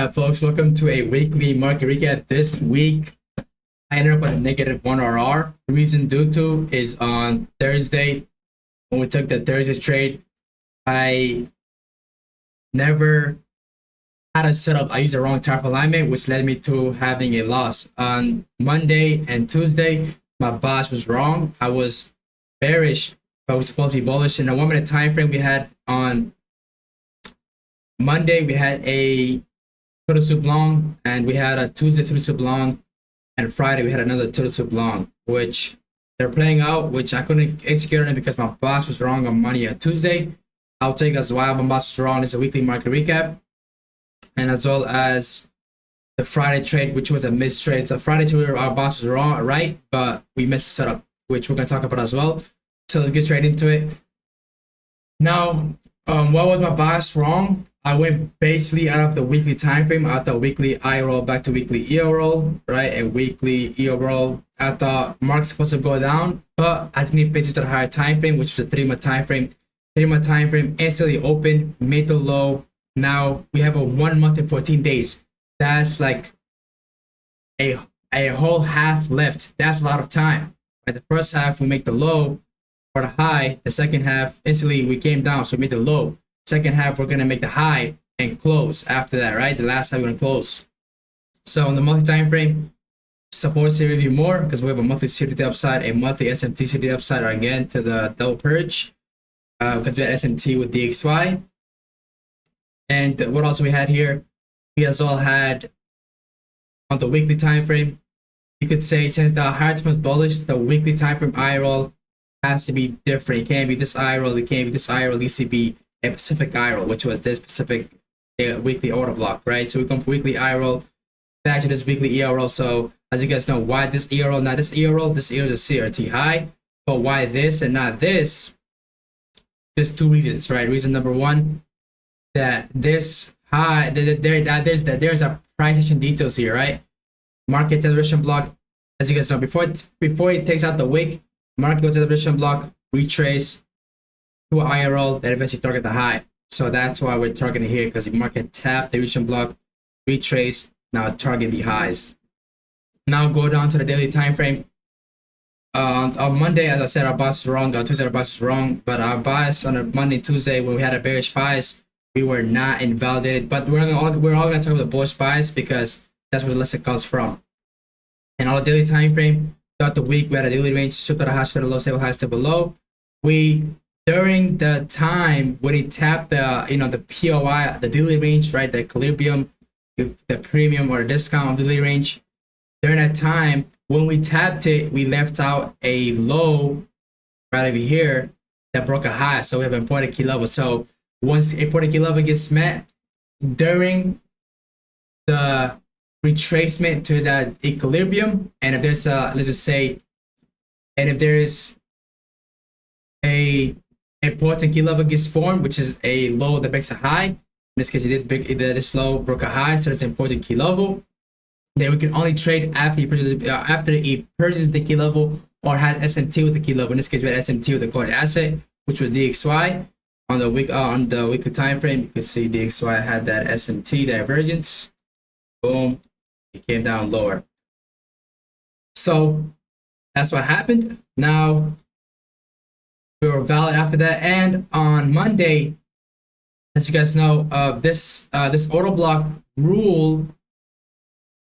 Alright, folks, welcome to a weekly market recap. This week, I ended up at a negative 1 RR. The reason due to is on Thursday, when we took the Thursday trade, I never had a setup. I used the wrong tariff alignment, which led me to having a loss. On Monday and Tuesday, my boss was wrong. I was bearish, but I was supposed to be bullish. In the 1 minute time frame we had on Monday, we had a total soup long, and we had a Tuesday total soup long, and Friday we had another total soup long, which they're playing out, which I couldn't execute on it because my boss was wrong on Monday and Tuesday. I'll take as why my boss was wrong. It's a weekly market recap, and as well as the Friday trade, which was a missed trade. So Friday trade, our boss was wrong, right? But we missed the setup, which we're gonna talk about as well. So let's get straight into it. Now, what was my bias wrong? I went basically out of the weekly time frame. I thought weekly I roll back to weekly EO roll, right? A weekly EO roll. I thought market's supposed to go down, but I think it pitched to the higher time frame, which was a 3 month time frame. 3 month time frame instantly opened, made the low. Now we have a 1 month and 14 days. That's like a whole half left. That's a lot of time. Right? The first half we make the low or the high. The second half instantly we came down, so we made the low. Second half we're gonna make the high and close after that, right? The last half we're gonna close. So on the monthly time frame, supports to review more because we have a monthly CRT upside, a monthly SMT CRT upside, or again to the double purge because we had SMT with DXY. And what else we had here? We as well had on the weekly time frame. You could say since the higher time was bullish, the weekly time frame eye roll has to be different. It can't be this eye roll. It can't be this eye roll. It needs to be a Pacific eye roll, which was this Pacific weekly order block, right? So we come from weekly eye roll back to this weekly EO roll. So as you guys know, why this EO roll, not this EO roll? This EO is a CRT high, but why this and not this? There's two reasons, right? Reason number one, that this high, there's a price action details here, right? Market acceleration block, as you guys know, before it takes out the wick, market acceleration block, retrace to an IRL that eventually target the high. So that's why we're targeting here, because the market tap the retraction block, retrace, now target the highs. Now go down to the daily time frame. On Monday, as I said, our bias is wrong. On Tuesday, our bias is wrong. But our bias on a Monday, Tuesday, when we had a bearish bias, we were not invalidated. But we're all going to talk about the bullish bias because that's where the lesson comes from. And on the daily time frame, throughout the week, we had a daily range, super high, super low, stable high, stable low. During the time when it tapped the the POI, the daily range, right, the equilibrium, the premium or discount of the daily range, during that time when we tapped it, we left out a low right over here that broke a high. So we have an important key level. So once important key level gets met during the retracement to that equilibrium, and if there's a, let's just say, and if there is a important key level gets formed, which is a low that breaks a high. In this case, it did this low broke a high, so it's an important key level. Then we can only trade after he purchases the key level or has SMT with the key level. In this case, we had SMT with the quoted asset, which was DXY. On the weekly time frame, you can see DXY had that SMT divergence. Boom, it came down lower. So that's what happened. Now we were valid after that, and on Monday, as you guys know, this order block rule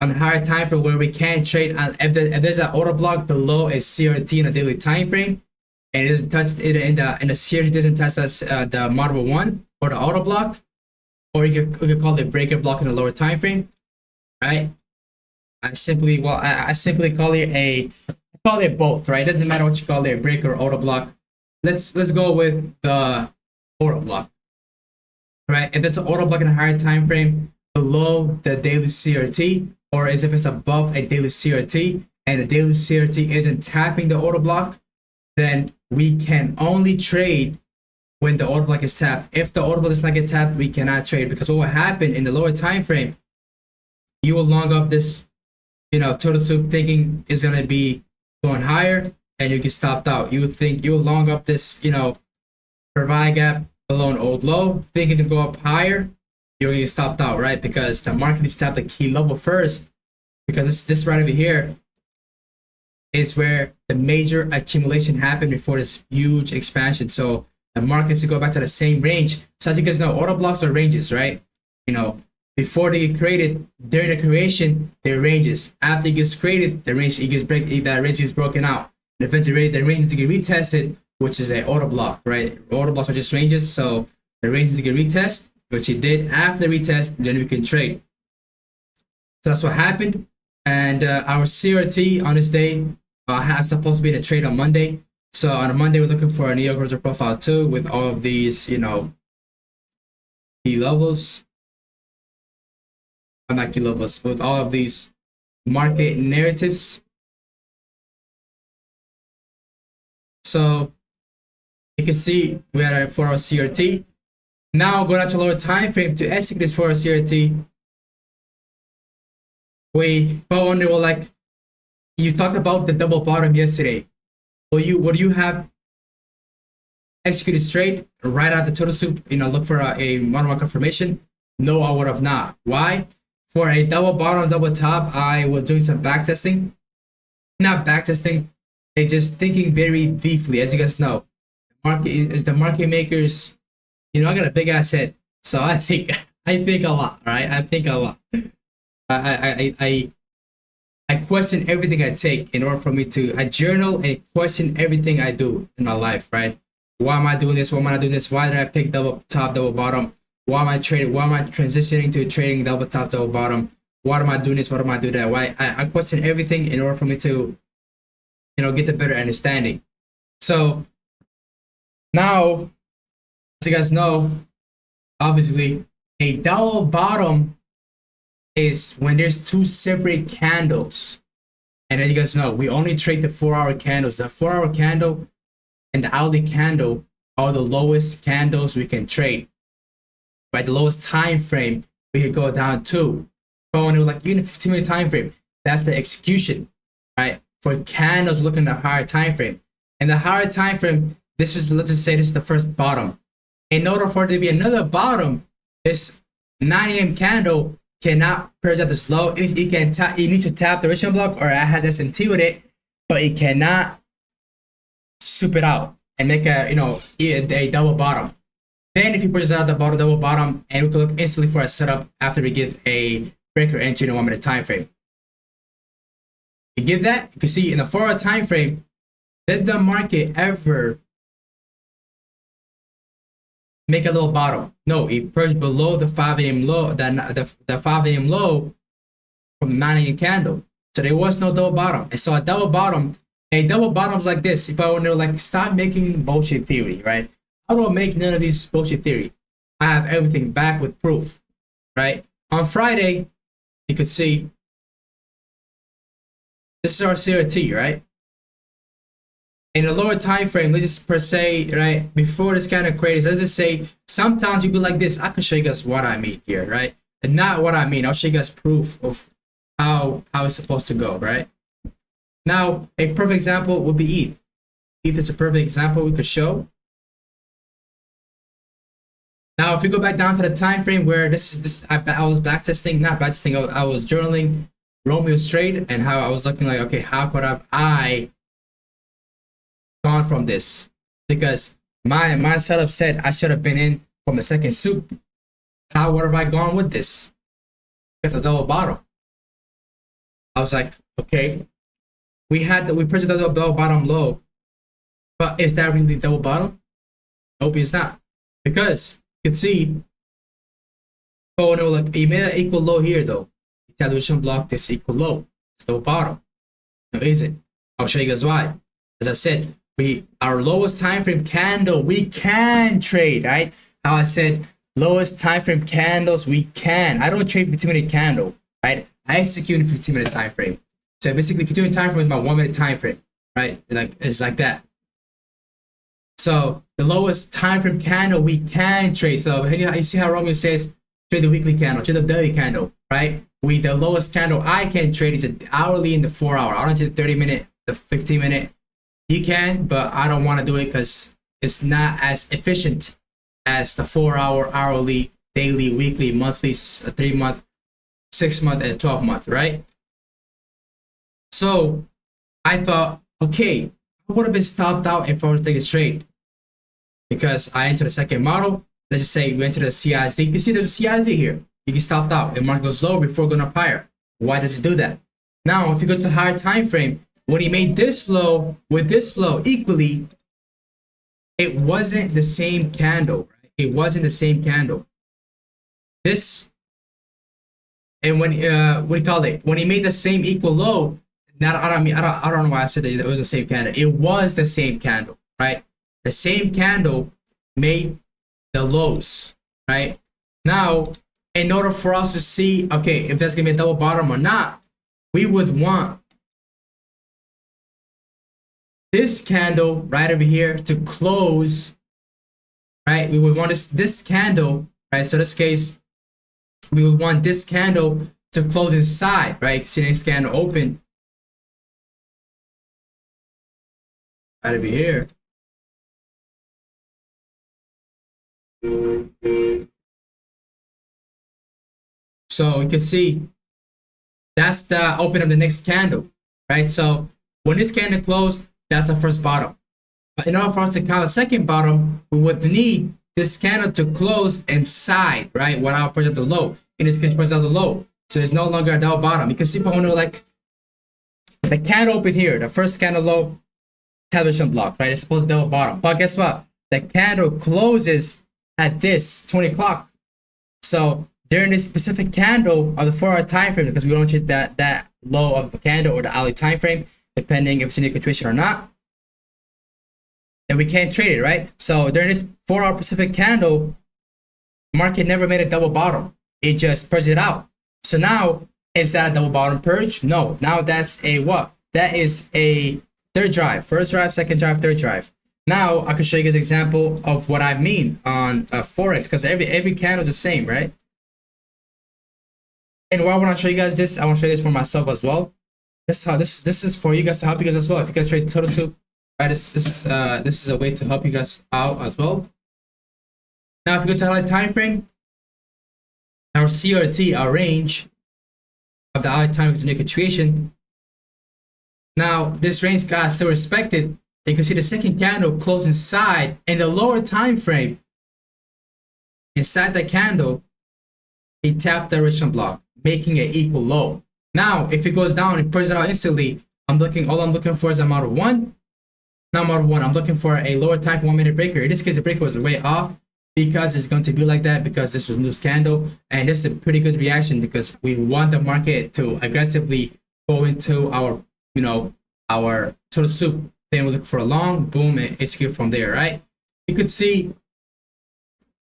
on higher time frame where we can't trade on if there's an order block below a CRT in a daily time frame, and it doesn't touch it in the CRT doesn't touch the model 1 or the order block, or you could call it breaker block in a lower time frame, right? I simply call it both, right? It doesn't matter what you call it, a breaker or order block. Let's go with the order block, right? If it's an order block in a higher time frame below the daily CRT, or as if it's above a daily CRT and the daily CRT isn't tapping the order block, then we can only trade when the order block is tapped. If the order block does not get tapped, we cannot trade, because what will happen in the lower time frame, you will long up this total soup thinking is going to be going higher, and you get stopped out. You would think you'll long up this provide gap below an old low, thinking to go up higher, you're gonna get stopped out, right? Because the market needs to tap the key level first, because this right over here is where the major accumulation happened before this huge expansion. So the market needs to go back to the same range. So as you guys know, order blocks are ranges, right? You know, before they get created, during the creation, they're ranges. After it gets created, the range that range gets broken out. And eventually the range needs to get retested, which is an order block, right? Order blocks are just ranges, so the range needs to get retested, which it did. After the retest, then we can trade. So that's what happened. And our CRT on this day has supposed to be in a trade on Monday. So on a Monday, we're looking for a New York Horizontal Profile 2 with all of these, you know, key levels. Not key levels, with all of these market narratives. So you can see we had a 4-hour CRT. Now going out to lower time frame to execute this 4-hour CRT. We go on, well, like you talked about the double bottom yesterday. Would you have executed straight right out the total soup? You know, look for a 1-1 confirmation. No, I would have not. Why? For a double bottom, double top, I was doing some back testing. Not back testing, it's just thinking very deeply. As you guys know, market is the market makers. You know, I got a big ass head, so I think a lot, right? I think a lot. I question everything I take in order for me to. I journal and question everything I do in my life, right? Why am I doing this? Why am I not doing this? Why did I pick double top, double bottom? Why am I trading? Why am I transitioning to trading double top, double bottom? Why am I doing this? What am I doing that? Why I question everything in order for me to, you know, get the better understanding. So now, as you guys know, obviously, a double bottom is when there's two separate candles. And then you guys know, we only trade the 4-hour candles. The 4-hour candle and the hourly candle are the lowest candles we can trade. Right, the lowest time frame we could go down to. But it was like even a 15-minute time frame, that's the execution, right? For candles, looking at a higher time frame. And the higher time frame, this is, let's just say this is the first bottom. In order for there to be another bottom, this 9 a.m. candle cannot present this low. It can tap, you need to tap the Richmond block or it has SMT with it, but it cannot soup it out and make a, you know, a double bottom. Then if you purchase out the double bottom, and we can look instantly for a setup after we give a breaker entry in a 1-minute time frame. You get that? You can see in the 4-hour time frame, did the market ever make a little bottom? No, it purged below the 5 a.m. low, the 5 a.m. low from the 9 a.m. candle. So there was no double bottom. And so a double bottom is like this. If I want to like stop making bullshit theory, right? I don't make none of these bullshit theory. I have everything back with proof, right? On Friday, you could see this is our CRT, right? In a lower time frame, let's just per se, right? Before this kind of crazy, let's just say sometimes you be like this. I can show you guys what I mean here, right? And not what I mean. I'll show you guys proof of how it's supposed to go, right? Now, a perfect example would be ETH. ETH is a perfect example we could show. Now, if we go back down to the time frame where I was backtesting, not backtesting, I was journaling Romeo's trade and how I was looking like, okay, how could I gone from this? Because my setup said I should have been in from the second soup. How would have I gone with this? It's a double bottom. I was like, okay, we purchased the double bottom low, but is that really double bottom? Nope, it's not, because you can see, oh no, like it made an equal low here though. Evaluation block this equal low, it's double bottom. No, is it? I'll show you guys why. As I said, our lowest time frame candle we can trade, right? How I said lowest time frame candles we can. I don't trade 15-minute candle, right? I execute in 15-minute time frame. So basically, 15-minute time frame is my 1-minute time frame, right? Like it's like that. So the lowest time frame candle we can trade. So you see how Romeo says trade the weekly candle, trade the daily candle, right? The lowest candle I can trade is the hourly and the 4-hour. I don't trade the 30-minute, the 15-minute. You can, but I don't want to do it because it's not as efficient as the 4-hour, hourly, daily, weekly, monthly, 3 month, 6 month, and 12 month, right? So I thought, okay, I would have been stopped out if I were to take a trade because I entered the second model. Let's just say we entered the CIZ. You can see there's a CIZ here. You can stop out. If market goes lower before going up higher. Why does it do that? Now, if you go to the higher time frame, when he made this low with this low equally, it wasn't the same candle. Right? It wasn't the same candle. This, and when what do you call it? When he made the same equal low, I don't know why I said that it was the same candle. It was the same candle, right? The same candle made the lows, right? Now, in order for us to see, okay, if that's gonna be a double bottom or not, we would want this candle right over here to close, right? We would want this candle, right? So in this case, we would want this candle to close inside, right? You can see this candle open right over here. So you can see that's the open of the next candle, right? So when this candle closed, that's the first bottom. But in order for us to count the second bottom, we would need this candle to close inside, right? Without pushing the low. In this case, pushing the low. So it's no longer a double bottom. You can see when like the candle open here, the first candle low, television block, right? It's supposed to double bottom. But guess what? The candle closes at this 20 o'clock. So during this specific candle of the 4-hour time frame, because we don't check that low of the candle or the hourly time frame, depending if it's in a continuation or not, and we can't trade it, right? So during this 4-hour Pacific candle, market never made a double bottom. It just purged it out. So now, is that a double bottom purge? No. Now that's a what? That is a third drive. First drive, second drive, third drive. Now I can show you guys an example of what I mean on Forex, because every candle is the same, right? And why I want to show you guys this, I want to show you this for myself as well. This is how this is for you guys to help you guys as well. If you guys trade Total Soup, right? This is a way to help you guys out as well. Now, if you go to highlight time frame, our CRT, our range of the hourly time continuation situation. Now, this range got still respected. You can see the second candle close inside in the lower time frame. Inside the candle, he tapped the resistance block, making it equal low. Now, if it goes down and pushes it out instantly, all I'm looking for is a model 1. Not model 1, I'm looking for a lower time for 1 minute breaker. In this case, the breaker was way off because it's going to be like that because this was a loose candle. And this is a pretty good reaction because we want the market to aggressively go into our, our Total Soup. Then we look for a long, boom, and execute from there, right? You could see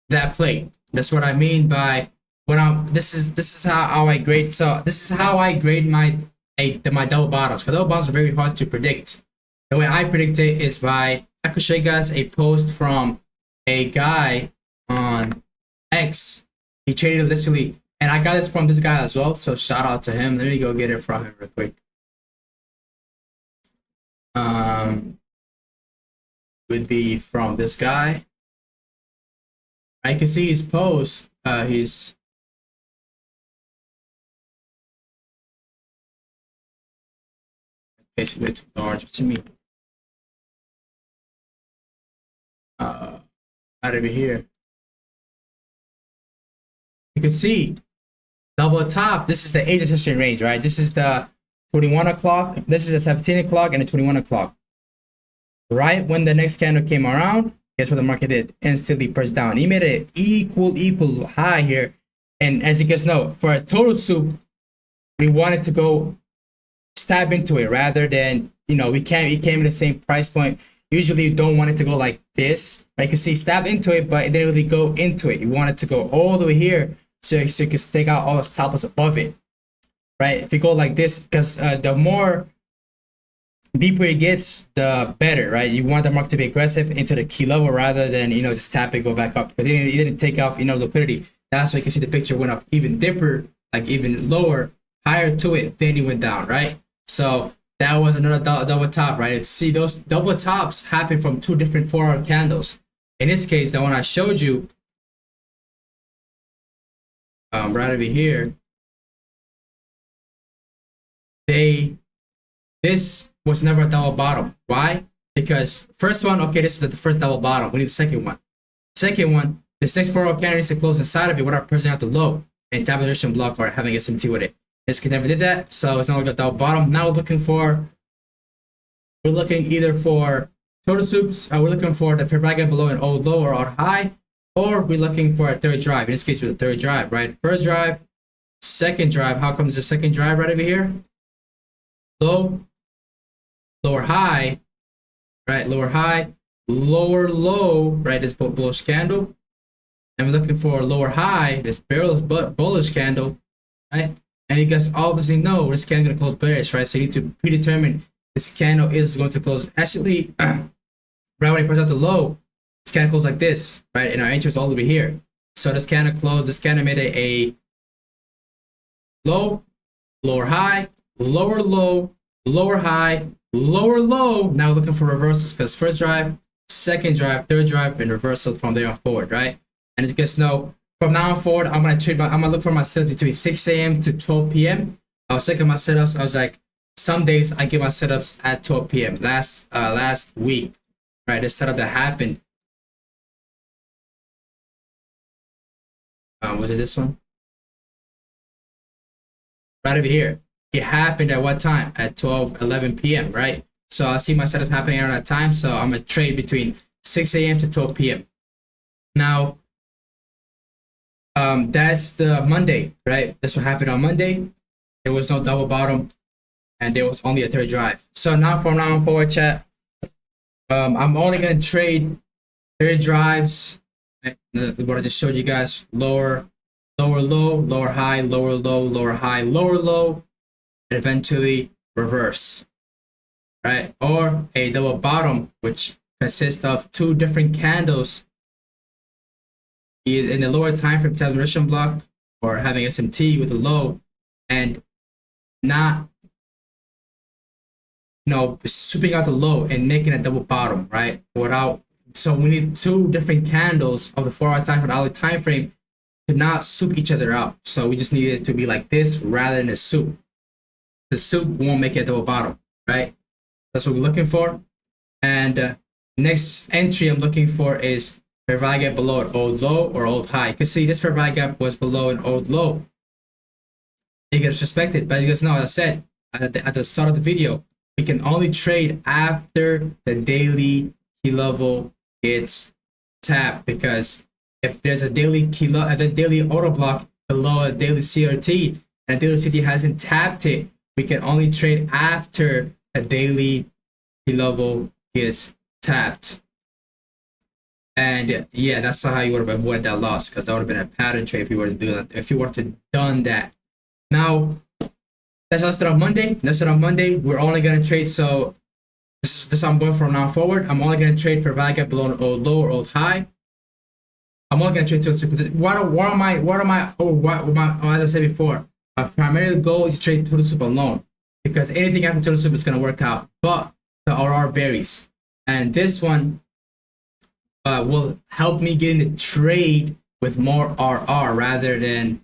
that play. That's what I mean by this is how I grade. So this is how I grade my double bottoms. Because double bottoms are very hard to predict. The way I predict it is by, I could show you guys a post from a guy on X. He traded literally, and I got this from this guy as well. So shout out to him. Let me go get it from him real quick. Would be from this guy. I can see his post. He's basically too large to me. Out over here, you can see double top. This is the age session range, right? This is the 21 o'clock. This is the 17 o'clock and the 21 o'clock. Right when the next candle came around, guess what the market did? Instantly pressed down. He made it equal high here. And as you guys know, for a Total Soup, we wanted to go stab into it rather than, we came in the same price point. Usually you don't want it to go like this. Right? You can see stab into it, but it didn't really go into it. You want it to go all the way here so you can take out all the stop loss above it. Right? If you go like this, because the more deeper it gets, the better, right? You want the market to be aggressive into the key level rather than, just tap and go back up, because it didn't take off liquidity. That's why you can see the picture went up even deeper, like even lower, higher to it, then it went down, right? So that was another double top, right? See, those double tops happen from 2 different 4-hour candles. In this case, the one I showed you, right over here, this was never a double bottom. Why? Because first one, okay, this is the first double bottom. We need the second one. Second one, this next 4 candle needs to close inside of it without pressing out the low and tabulation block or having SMT with it. This kid never did that, so it's not like a double bottom. Now we're looking either for total soups, we're looking for the fair value gap below an old low or old high, or we're looking for a third drive. In this case, with a third drive, right? First drive, second drive. How comes the second drive right over here? Low, lower high, right? Lower high, lower low, right? This bullish candle, and we're looking for a lower high, this bullish candle, right? And you guys obviously know this candle is going to close bearish, right? So you need to predetermine this candle is going to close. Actually, right when it pushes out the low, this candle closed like this, right? And our entry is all over here. So this candle closed. This candle made a low, lower high, lower low, lower high, lower low. Now we're looking for reversals because first drive, second drive, third drive, and reversal from there on forward, right? And as you guys know, from now on forward, I'm gonna look for my setups between 6 a.m. to 12 p.m. I was checking my setups. I was like, some days I get my setups at 12 p.m. Last week, right? This setup that happened. Was it this one? Right over here. It happened at what time? At 11 p.m., right? So I see my setup happening around that time. So I'm gonna trade between 6 a.m. to 12 p.m. Now, that's the Monday, right? That's what happened on Monday. There was no double bottom, and there was only a third drive. So now from now on forward, chat, I'm only gonna trade third drives. Right? What I just showed you guys: lower, lower low, lower high, lower low, lower high, lower low, and eventually reverse, right? Or a double bottom, which consists of 2 different candles in the lower time frame tabulation block, or having SMT with the low, and not, sweeping out the low and making a double bottom, right? So we need 2 different candles of the 4-hour time frame, hourly time frame, to not soup each other out. So we just need it to be like this rather than a soup. The soup won't make it a double bottom, right? That's what we're looking for. And next entry I'm looking for is fair value gap below an old low or old high. You can see this fair value gap was below an old low. It gets respected, but you guys know, as I said at the start of the video, we can only trade after the daily key level gets tapped, because if there's a daily daily order block below a daily CRT and daily CRT hasn't tapped it, we can only trade after a daily key level gets tapped. And yeah, that's how you would have avoided that loss, because that would have been a pattern trade if you were to do that. If you were to done that. Now, that's us on Monday. That's it on Monday. We're only gonna trade. So this is how I'm going from now forward. I'm only gonna trade for value gap below an old low or old high. I'm only gonna trade to as I said before, my primary goal is to trade total soup alone, because anything after total soup is gonna work out. But the RR varies, and this one will help me get in the trade with more RR rather than,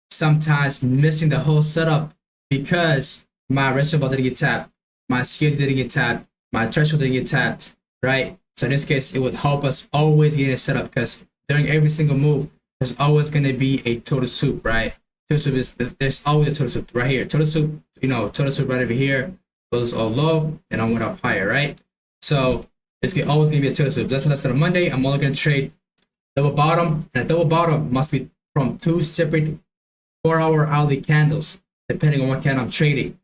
sometimes missing the whole setup because my rest ball didn't get tapped, my CRT didn't get tapped, my threshold didn't get tapped, right? So in this case, it would help us always get a setup, because during every single move, there's always going to be a total soup, right? Total soup is, there's always a total soup right here. Total soup, total soup right over here goes all low, and I went up higher, right? So it's always going to be a total soup. That's on Monday. I'm only going to trade double bottom, and a double bottom must be from 2 separate 4-hour hourly candles, depending on what candle I'm trading.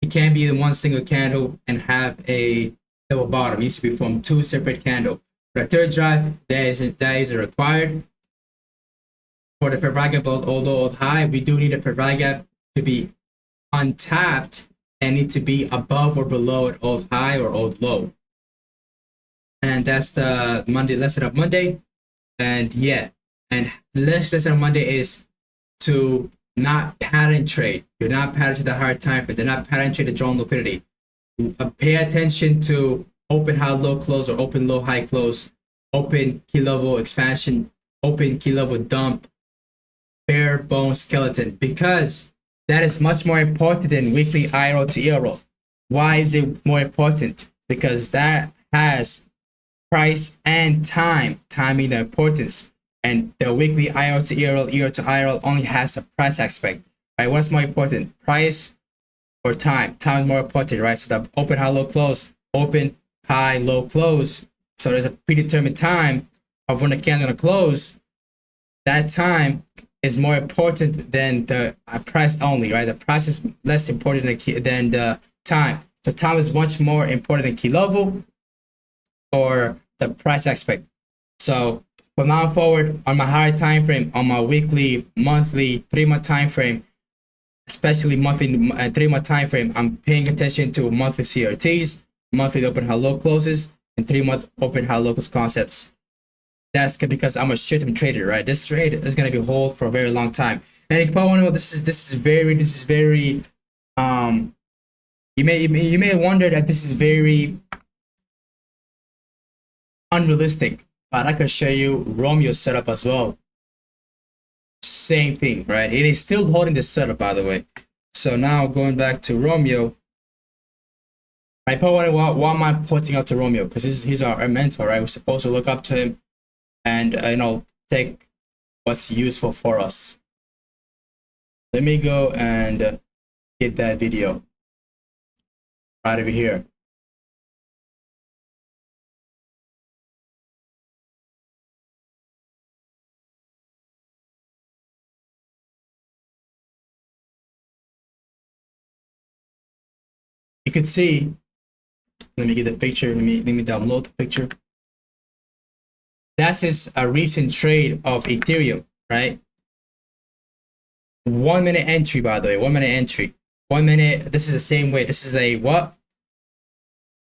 It can't be in one single candle and have a double bottom. It needs to be from 2 separate candles. For the third drive, that isn't required. For the fair value gap old low, old high, we do need a fair value gap to be untapped and need to be above or below an old high or old low. And that's the Monday lesson of Monday. And yeah, and the next lesson on Monday is to not pattern trade. Do not pattern trade the higher time frame. Do not pattern trade the drawn liquidity. Pay attention to open high low close or open low high close, open key level expansion, open key level dump, bare bone skeleton, because that is much more important than weekly IRL to ERL. Why is it more important? Because that has price and time, timing the importance. And the weekly IRL to ERL, ERL to IRL only has the price aspect. Right? What's more important, price or time? Time is more important, right? So the open, high, low, close, open, high, low, close. So there's a predetermined time of when the candle gonna close. That time is more important than the price only, right? The price is less important than the time. So time is much more important than key level or the price aspect. So from now forward, on my higher time frame, on my weekly, monthly, 3-month time frame, especially monthly 3-month time frame, I'm paying attention to monthly CRTs, monthly open high low closes, and 3-month open high low close concepts. That's because I'm a short-term trader, right? This trade is gonna be hold for a very long time. And if you probably know, this is very you may wonder that this is very unrealistic, but I can show you Romeo's setup as well. Same thing, right? It is still holding the setup, by the way. So now going back to Romeo, I probably wonder why am I pointing out to Romeo? Because he's our mentor, right? We're supposed to look up to him and take what's useful for us. Let me go and get that video right over here. You could see, let me get the picture, let me download the picture. That's his recent trade of Ethereum, right? 1 minute entry, by the way, 1 minute entry. 1 minute, this is the same way. This is a what?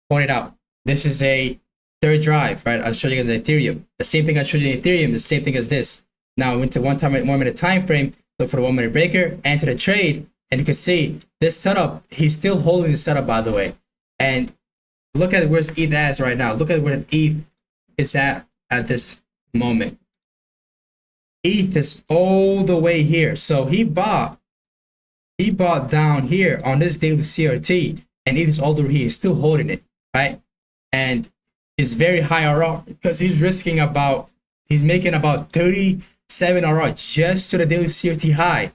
Point it out. This is a third drive, right? I'll show you the Ethereum. The same thing I showed you in Ethereum, the same thing as this. Now I went to 1 minute time frame, look for the 1 minute breaker, enter the trade, and you can see this setup, he's still holding the setup, by the way. And look at where ETH is right now. Look at where ETH is at this moment. ETH is all the way here. So he bought down here on this daily CRT, and ETH is all the way here. He's still holding it, right? And it's very high RR because he's making about 37 RR just to the daily CRT high,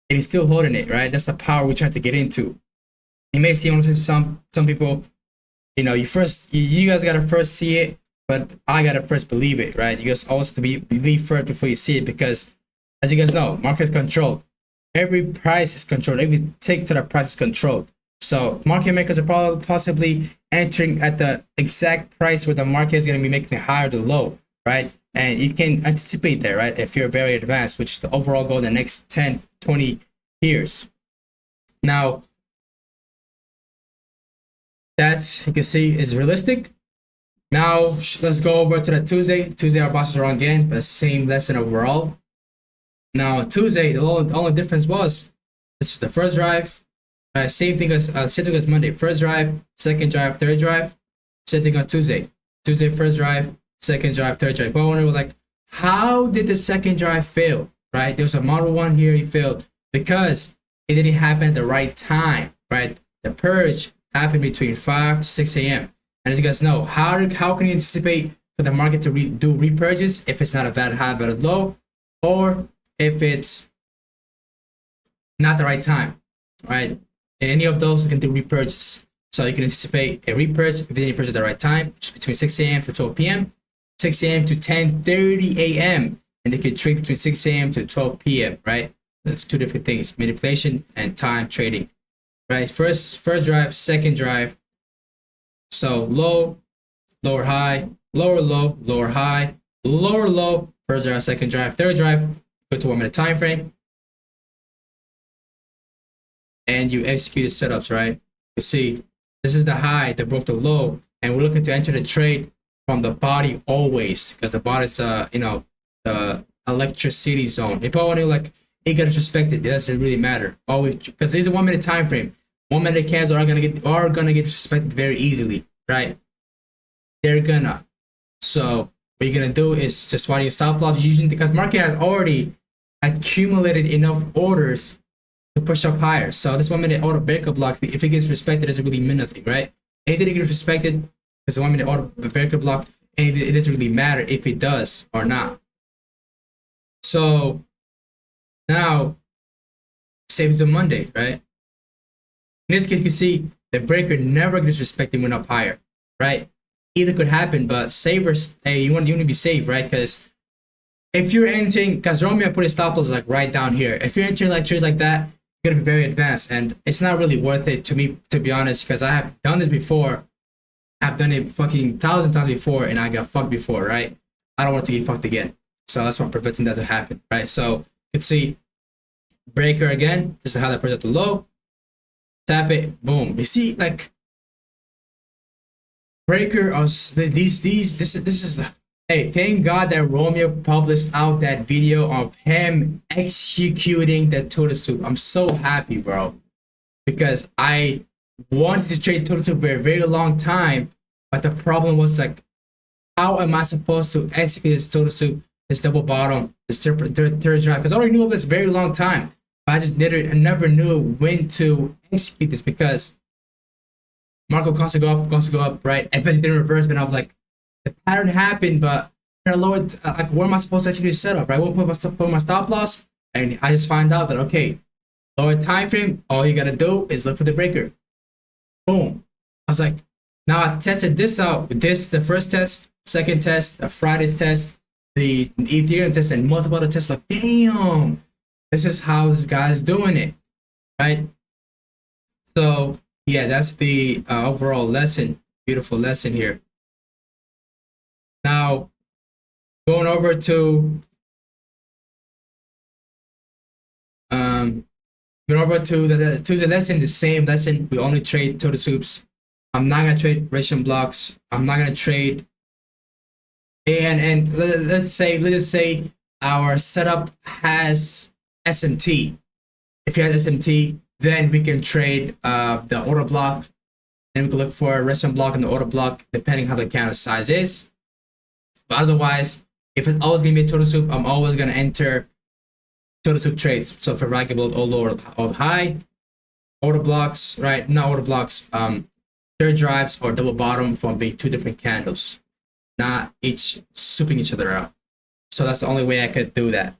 and he's still holding it, right? That's the power we're trying to get into. You may see some people, you guys gotta first see it, but I gotta first believe it, right? You guys always have to believe first before you see it, because as you guys know, market is controlled. Every price is controlled. Every tick to the price is controlled. So market makers are probably possibly entering at the exact price where the market is going to be making it higher to low, right? And you can anticipate that, right? If you're very advanced, which is the overall goal in the next 10, 20 years. Now, that's, you can see, is realistic. Now, let's go over to the Tuesday. Tuesday, our bosses are wrong again, but same lesson overall. Now, on Tuesday, the only difference was, this is the first drive. Same thing as Monday. First drive, second drive, third drive. Same thing on Tuesday. Tuesday, first drive, second drive, third drive. But I wonder, how did the second drive fail? Right? There was a model 1 here, he failed because it didn't happen at the right time, right? The purge happened between 5 to 6 a.m. And as you guys know, how can you anticipate for the market to do repurges if it's not a valid high, valid low, or if it's not the right time, right? Any of those can do repurchase. So you can anticipate a repurchase if they repurchase at the right time, which is between 6 a.m. to 12 p.m., 6 a.m. to 10:30 a.m., and they can trade between 6 a.m. to 12 p.m., right? That's two different things, manipulation and time trading, right? First drive, second drive. So low, lower high, lower low, lower high, lower low, first drive, second drive, third drive, go to 1 minute time frame, and you execute the setups, right? You see, this is the high that broke the low, and we're looking to enter the trade from the body always, because the body is the electricity zone. If I want to it gets respected, it doesn't really matter. Always, because there's a 1 minute time frame. 1 minute candles are gonna get respected very easily, right? They're gonna. So what you're gonna do is just while you stop loss using, because market has already accumulated enough orders to push up higher. So this 1 minute order breakup block, if it gets respected, doesn't really mean nothing, right? Anything that gets respected is a 1 minute order breakup block, and it doesn't really matter if it does or not. So now, save it to Monday, right? In this case, you can see the breaker never gets respected, went up higher, right? Either could happen, but savers, hey, you want to be safe, right? Because if you're entering, because Romeo put his stop loss like right down here. If you're entering like trades like that, you're gonna be very advanced, and it's not really worth it to me, to be honest, because I have done this before. I've done it fucking 1,000 times before, and I got fucked before, right? I don't want to get fucked again, so that's why I'm preventing that to happen, right? So you can see breaker again. This is how that present the low. Tap it, boom. You see, like breaker of these. This is. Hey, thank God that Romeo published out that video of him executing the Total Soup. I'm so happy, bro, because I wanted to trade Total Soup for a very long time, but the problem was like, how am I supposed to execute this Total Soup, this double bottom, this third drive? Because I already knew of this very long time, but I just never knew when to execute this because Marco constantly go up, right? Eventually didn't reverse, but I was like, the pattern happened, but lower. Like, where am I supposed to actually set up? Right? I won't put my stop loss, and I just find out that okay, lower time frame. All you gotta do is look for the breaker. Boom. I was like, now I tested this out. This the first test, second test, the Friday's test, the Ethereum test, and multiple other tests. Like, damn, this is how this guy's doing it, right? So yeah, that's the overall lesson. Beautiful lesson here. Now, going over to the Tuesday lesson, the same lesson. We only trade Total Soups. I'm not gonna trade Russian blocks. I'm not gonna trade. And let's just say our setup has SMT. If you have SMT, then we can trade the order block. Then we can look for a Russian block and the order block, depending how the candle size is. But otherwise, if it's always gonna be a Total Soup, I'm always gonna enter Total Soup trades. So for Ragged all low or high, order blocks, right? Not order blocks, third drives or double bottom from being two different candles, not each souping each other out. So that's the only way I could do that.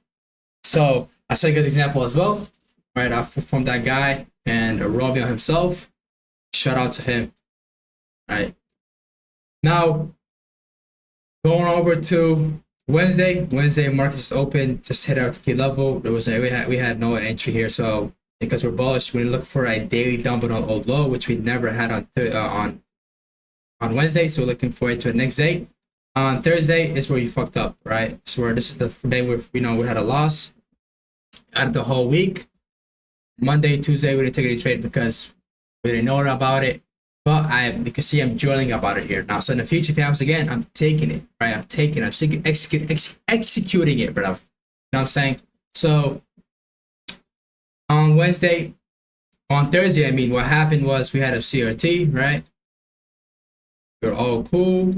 So I'll show you guys an example as well, right? From that guy and Romeo himself. Shout out to him, right? Now, going over to Wednesday market is open, just hit our key level. There was we had no entry here, so because we're bullish, we look for a daily dump on old low, which we never had on Wednesday. So we're looking for it to the next day. On Thursday is where you fucked up, right? So where this is the day where we had a loss out of the whole week. Monday, Tuesday, we didn't take any trade because we didn't know about it. But you can see I'm journaling about it here now. So in the future, if it happens again, I'm taking it, right? I'm executing it, bro. You know what I'm saying? So on Thursday, I mean, what happened was we had a CRT, right? We're all cool.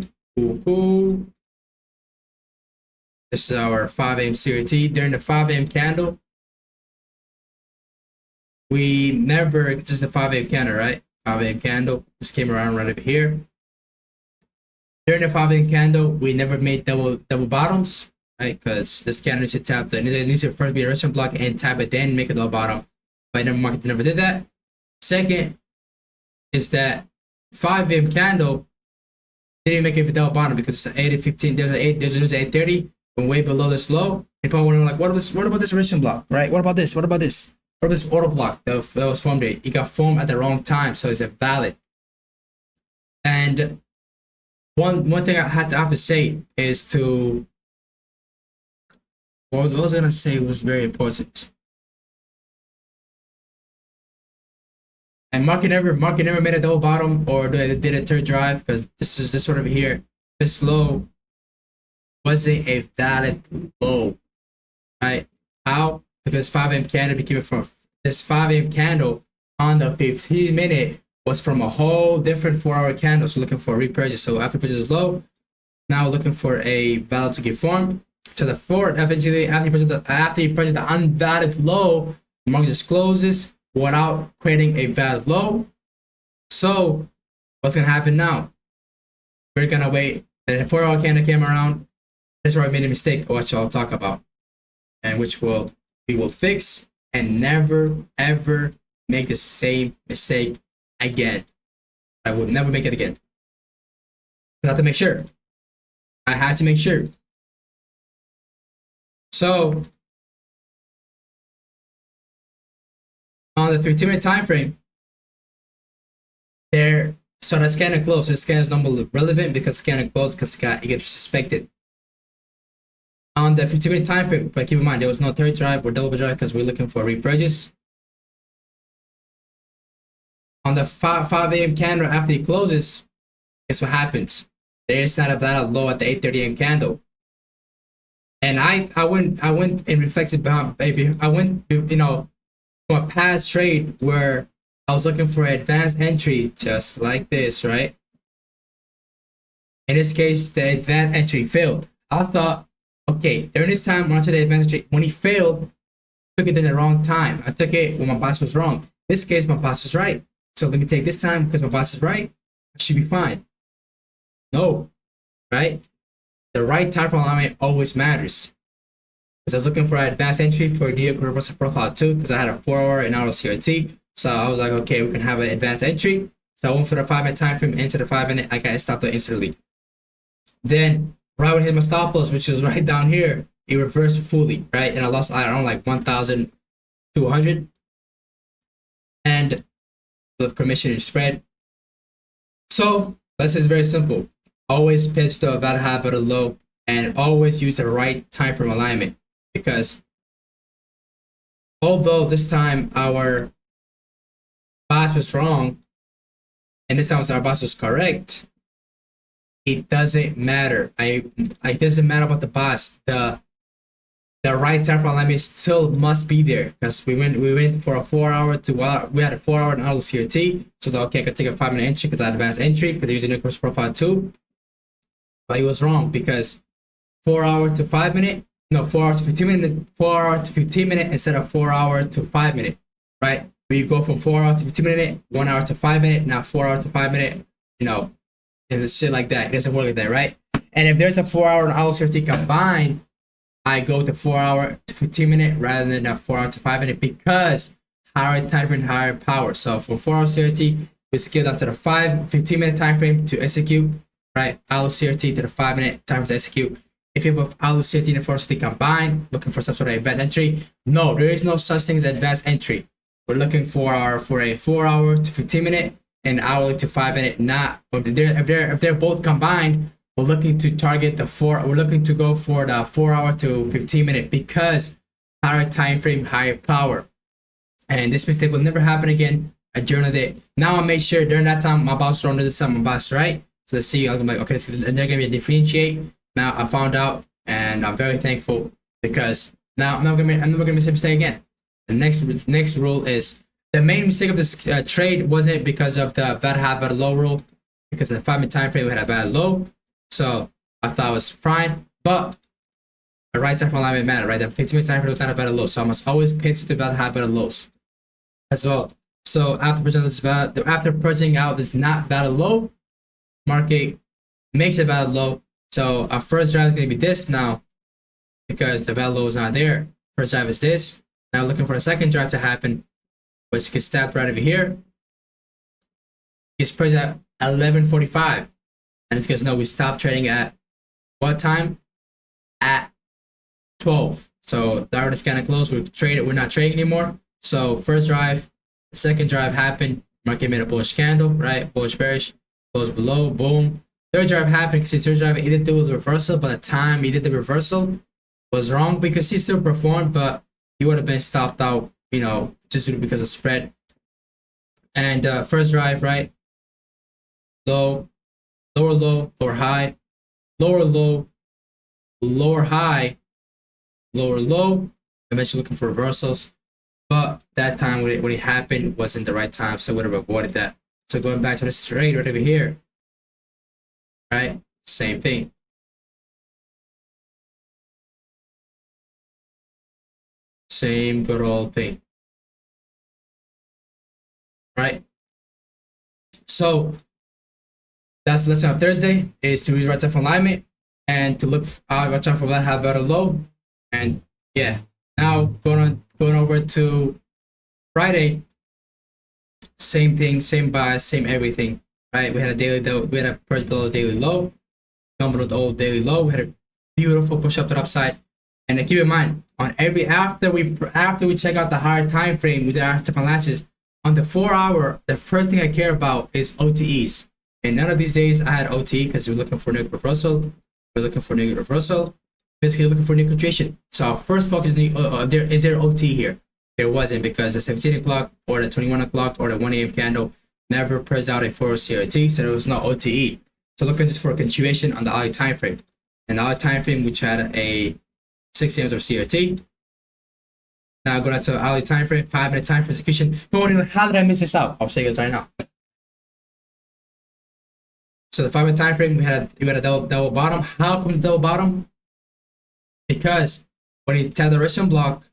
This is our 5 a.m. CRT. During the 5 a.m. candle, this is the 5 a.m. candle, right? 5 a.m. candle just came around right over here. During the 5 a.m. candle, we never made double bottoms, right? Because this candle needs to tap it needs to first be a Russian block and tap it, then make a double bottom. But the market never did that. Second is that 5 a.m. candle didn't make it a double bottom because it's 8:15. There's a news at 8:30, and way below this low. People wondering like, what about this Russian block, right? What about this? What about this order block that was formed there? It got formed at the wrong time, so it's invalid. And one thing I have to say is to what I was gonna say was very important. And market never made a double bottom or did a third drive because this sort of here, this low wasn't a valid low, right? How? Because 5 a.m. candle became from this 5 a.m. candle on the 15-minute was from a whole different 4-hour candle. So looking for a repurchase. So after purchase is low, now looking for a valid to get formed. to the fourth. Eventually, after he punches the unvalid low, the market just closes without creating a valid low. So what's gonna happen now? We're gonna wait. The 4-hour candle came around. This is where I made a mistake, which I'll talk about, and which we will fix and never ever make the same mistake again. I will never make it again. I have to make sure. I had to make sure. So on the 15-minute time frame, there. So the scanner closed. So the scanner is no more relevant because scanner closed because it gets suspected. On the 15-minute time frame, but keep in mind there was no third drive or double drive because we're looking for repurchase. On the 5 a.m. candle after it closes, guess what happens? There is not a valid low at the 8:30 a.m. candle. And I went and reflected behind, baby. I went, from a past trade where I was looking for an advanced entry just like this, right? In this case, the advanced entry failed. I thought, okay, during this time when I took the advanced entry, when he failed, I took it in the wrong time. I took it when my boss was wrong. In this case, my boss was right. So let me take this time because my boss is right. I should be fine. No, right? The right time for alignment always matters. Because I was looking for an advanced entry for New York reversal profile too, because I had a 4-hour and hour CRT. So I was like, okay, we can have an advanced entry. So I went for the 5-minute time frame into the 5-minute. I got stopped instantly. Then right when I hit my stop loss, which was right down here, it reversed fully, right? And I lost, I don't know, like 1,200. And the commission spread. So this is very simple. Always pitch to a valid high, valid low, and always use the right time frame alignment. Because although this time our boss was wrong, and this time our boss was correct, it doesn't matter. It doesn't matter about the boss. The right time frame alignment still must be there because we went for a 4-hour to we had a 4-hour and auto CRT. So that, okay, I could take a 5-minute entry because I had advanced entry because using New Course Profile 2. But he was wrong because 4-hour to 5-minute, no, 4 hours to 15 minute, 4 hour to 15 minute instead of 4-hour to 5-minute, right? When you go from 4 hour to 15 minute, 1 hour to 5-minute, now 4 hour to 5-minute, and it's shit like that. It doesn't work like that, right? And if there's a 4-hour and auto CRT combined, I go to 4-hour to 15-minute rather than a 4-hour to 5-minute because higher time frame, higher power. So for 4-hour CRT, we scale down to the 15-minute time frame to execute, right? Auto CRT to the 5-minute time frame to execute. If you have auto CRT and 4-hour CRT combined, looking for some sort of advanced entry, no, there is no such thing as advanced entry. We're looking for a 4-hour to 15-minute and hourly to 5-minute. Not if they're both combined. We're looking to target we're looking to go for the 4-hour to 15-minute because higher time frame, higher power. And this mistake will never happen again. I journaled it. Now I made sure during that time my boss was wrong, this time my boss right. So let's see. I'm like, okay, so they're gonna be a differentiate. Now I found out, and I'm very thankful because now I'm never gonna make a mistake again. The next rule is the main mistake of this trade wasn't because of the valid high, valid low rule. Because in the 5-minute time frame we had a valid low. So I thought it was fine, but the right time for alignment matter, right? The 15-minute time frame was not a valid low, so I must always pitch to valid high, valid lows as well. So after purchasing out this not valid low, market makes a valid low. So our first drive is going to be this now because the valid low is not there. First drive is this. Now looking for a second drive to happen, which gets stabbed right over here. It's priced at 11:45. And it's because we stopped trading at what time? At 12. So the hour is kind of close. We're not trading anymore. So first drive, second drive happened. Market made a bullish candle, right? Bullish bearish, close below, boom. Third drive happened because third drive he did do the reversal, but the time he did the reversal was wrong because he still performed, but he would have been stopped out, just because of spread. And first drive, right? Low. Lower low, lower high, lower low, lower high, lower low. Eventually looking for reversals, but that time when it happened wasn't the right time, so I would have avoided that. So going back to this trade right over here, right? Same thing. Same good old thing. Right? So that's the lesson of Thursday is to read right time for alignment and to look watch out for that have better low. And yeah. Now going over to Friday, same thing, same bias, same everything. Right? We had a we had a purge below daily low, number of the old daily low. We had a beautiful push up to the upside. And keep in mind, on every after we check out the higher time frame with our time analysis, on the 4 hour, the first thing I care about is OTEs. And none of these days I had OTE because we're looking for negative reversal. We're looking for negative reversal. Basically looking for new continuation. So our first focus is there OT here? There wasn't because the 17 o'clock or the 21 o'clock or the 1 a.m. candle never pressed out a 4 CRT, so there was no OTE. So look at this for a continuation on the hourly time frame. And the hourly time frame, which had a 6 a.m. or CRT. Now going to hourly time frame, 5-minute time for execution. But wondering, how did I miss this out? I'll show you guys right now. So the 5-minute time frame, we had a double bottom. How come the double bottom? Because when you tap the resistance block,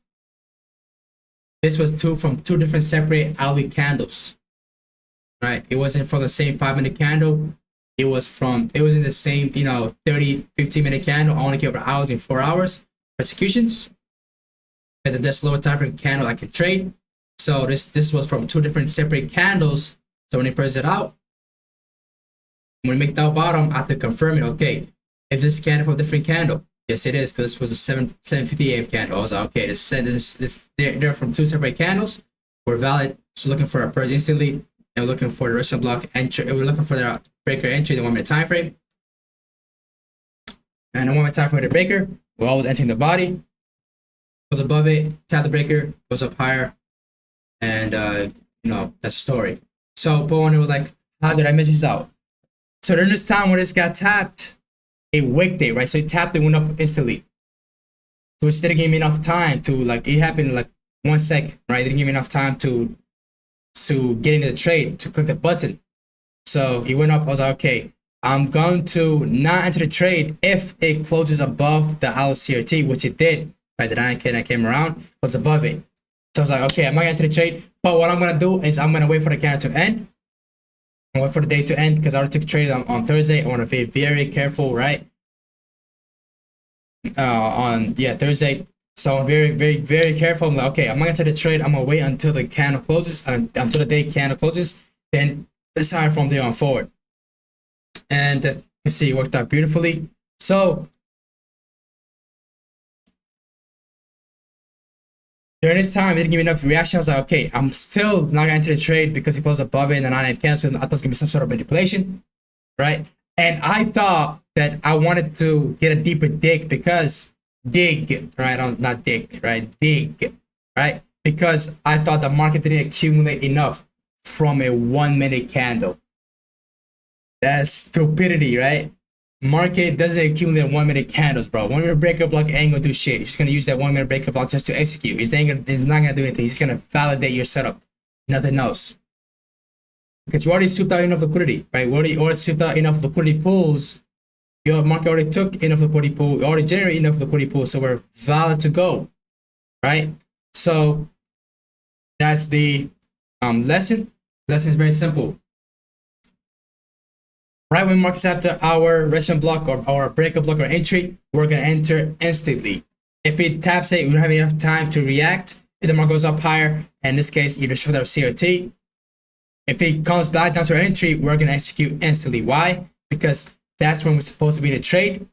this was from two different separate hourly candles. Right? It wasn't from the same 5-minute candle. It was in the same, 30, 15-minute candle. I only care about hours in 4 hours. Executions. And then this lower time frame candle I can trade. So this was from two different separate candles. So when you press it out, when you make that bottom, I have to confirm it. Okay, is this candle from a different candle? Yes, it is, because this was a 7:50 a.m. candle. I was like, okay, they're from two separate candles. We're valid. So looking for a purge instantly, and we're looking for the resistance block entry. We're looking for the breaker entry, the 1 minute time frame. And the 1 minute time frame of the breaker, we're always entering the body. Goes above it, tap the breaker, goes up higher, and that's the story. So, but when it was like, how did I miss this out? So during this time when this got tapped, it wicked it, right? So it tapped, it went up instantly. So it didn't give me enough time to it happened in like 1 second, right? It didn't give me enough time to get into the trade, to click the button. So it went up. I was like, okay, I'm going to not enter the trade if it closes above the LCRT, which it did. Right, the 9K that came around was above it. So I was like, okay, I'm not going to enter the trade. But what I'm going to do is I'm going to wait for the candle to end. I'm wait for the day to end because I already took a trade on Thursday. I want to be very careful, right? Thursday. So I'm very, very, very careful. I'm like, okay, I'm not going to take the trade. I'm going to wait until the candle closes, until the day candle closes. Then decide from there on forward. And you can see it worked out beautifully. So during this time, it didn't give me enough reaction. I was like, okay, I'm still not going to enter the trade because it closed above it and then I had canceled. I thought it was going to be some sort of manipulation, right? And I thought that I wanted to get a deeper dig because dig, right? Not dick, right? Dig, right? Because I thought the market didn't accumulate enough from a 1 minute candle. That's stupidity, right? Market doesn't accumulate 1 minute candles, bro. 1 minute breaker block ain't gonna do shit. You're just gonna use that 1 minute breaker block just to execute. It's not gonna do anything. It's gonna validate your setup, nothing else. Because you already souped out enough liquidity, right? You already souped out enough liquidity pools. Your market already took enough liquidity pool. You already generated enough liquidity pool, so we're valid to go, right? So that's the lesson. Lesson is very simple. Right when markets after our resistance block or our breakup block or entry, we're gonna enter instantly. If it taps it, we don't have enough time to react. If the market goes up higher, in this case, either short or CRT. If it comes back down to our entry, we're gonna execute instantly. Why? Because that's when we're supposed to be in a trade.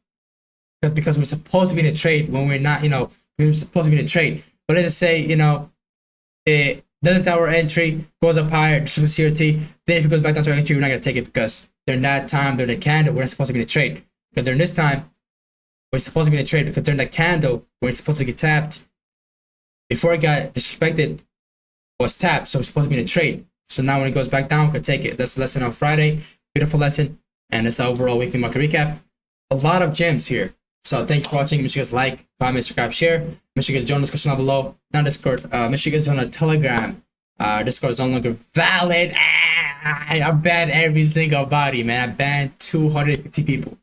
Because we're supposed to be in a trade when we're not, we're supposed to be in a trade. But let's say, it doesn't tap our entry, goes up higher, short CRT. Then if it goes back down to our entry, we're not gonna take it because during that time, during the candle, we're not supposed to be in a trade. Because during this time, we're supposed to be in a trade because during the candle, we're supposed to get tapped. Before it got disrespected, was tapped, so we're supposed to be in a trade. So now when it goes back down, we can take it. That's the lesson on Friday. Beautiful lesson. And that's the overall weekly market recap. A lot of gems here. So thank you for watching. Make sure you guys like, comment, subscribe, share. Make sure you guys join the discussion down below. Now Discord. Make sure you guys join the Telegram. Discord is no longer valid. I banned every single body, man. I banned 250 people.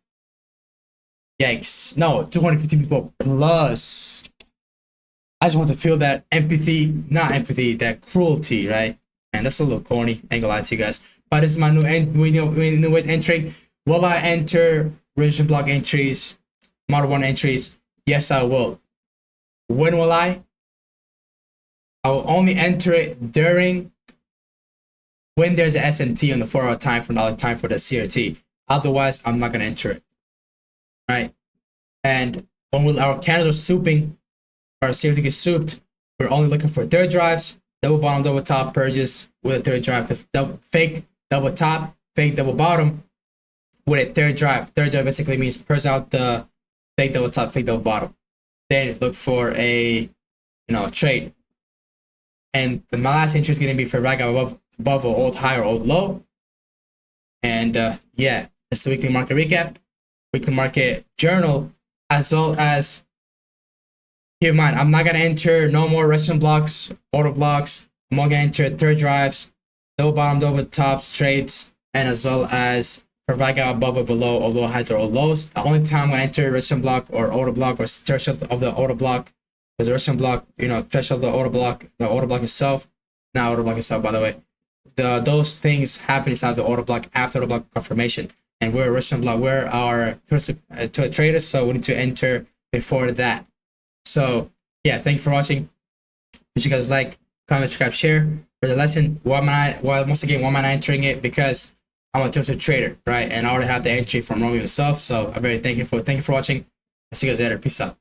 Yikes. No, 250 people plus. I just want to feel that empathy, not empathy, that cruelty, right? And that's a little corny. Ain't gonna lie to you guys. But this is my new new way to entering. Will I enter Religion block entries, Model 1 entries? Yes, I will. When will I? I will only enter it during when there's an SMT on the 4-hour time for the time for the CRT. Otherwise, I'm not gonna enter it. Right? And when our candles are souping, our CRT gets souped, we're only looking for third drives, double bottom, double top purges with a third drive, because fake double top, fake double bottom with a third drive. Third drive basically means purge out the fake double top, fake double bottom. Then look for a trade. And my last entry is gonna be for right above or old high or old low. And yeah, it's the weekly market recap, weekly market journal, as well as keep in mind, I'm not gonna enter no more resistance blocks, order blocks. I'm not gonna enter third drives, double bottom, double tops, trades, and as well as provide out above or below or low highs or lows. The only time I'm gonna enter resistance block or order block or threshold of the order block is the resistance block, threshold of the order block itself, not order block itself, by the way. Those things happen inside the order block after the block confirmation. And we're a resistance block, we're our traders, so we need to enter before that. So yeah, thank you for watching. If you guys like, comment, subscribe, share. For the lesson, why am I entering it? Because I'm a Joseph trader, right? And I already have the entry from Romeo himself. So I'm very thankful for watching. I'll see you guys later. Peace out.